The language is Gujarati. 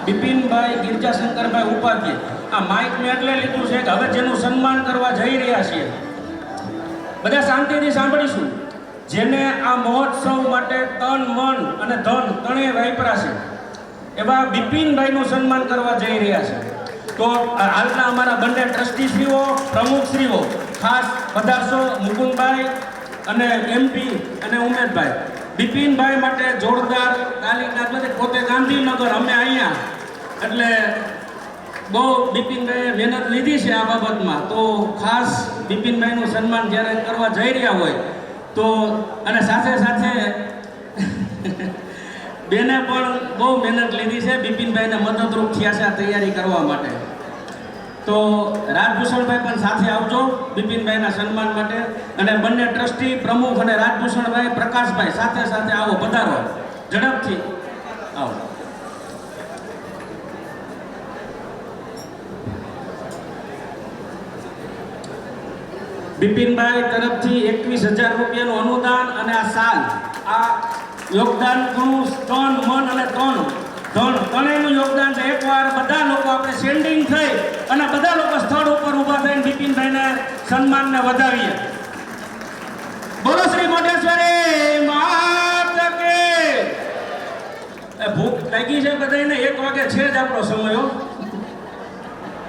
બિપિનભાઈ ગિરજાશંકરભાઈ ઉપાધ્યાય. આ માઇક મેં એટલે લીધું છે કે હવે જેનું સન્માન કરવા જઈ રહ્યા છીએ બધા શાંતિથી સાંભળીશું. જેને આ મહોત્સવ માટે તન મન અને ધન ત્રણેય વાપરા છે એવા બિપિનભાઈનું સન્માન કરવા જઈ રહ્યા છે. તો હાલના અમારા બંને ટ્રસ્ટીશ્રીઓ પ્રમુખશ્રીઓ ખાસ પધારશો. મુકુંદભાઈ અને MP અને ઉમેશભાઈ. બિપિનભાઈ માટે જોરદાર તાલીમ. પોતે ગાંધીનગર, અમે અહીંયા, એટલે બહુ બિપિનભાઈએ મહેનત લીધી છે આ બાબતમાં. તો ખાસ બિપિનભાઈનું સન્માન જ્યારે કરવા જઈ રહ્યા હોય તો અને સાથે સાથે બેને પણ બહુ મહેનત લીધી છે. બિપિનભાઈને મદદરૂપ થયા છે આ તૈયારી કરવા માટે. તો રાજભૂષણભાઈ પણ સાથે આવજો બિપિનભાઈના સન્માન માટે. અને બંને ટ્રસ્ટી પ્રમુખ અને રાજભૂષણભાઈ પ્રકાશભાઈ સાથે સાથે આવો, પધારો ઝડપથી આવો. બિપિનભાઈ તરફથી 21,000 રૂપિયાનું અનુદાન અને આ સાલ, આ યોગદાન ઘણું તન મન અને ધન ત્રણેયનું યોગદાન છે. એકવાર બધા લોકો આપણે સેન્ડિંગ થઈ અને બધા લોકો સ્થળ ઉપર ઊભા થઈને બિપિનભાઈને સન્માનને વધાવીએ. બોલો શ્રી મોઢેશ્વરી માત કે. ભૂખ લાગી છે બધાને, 1 વાગે છે જ આપણો સમય.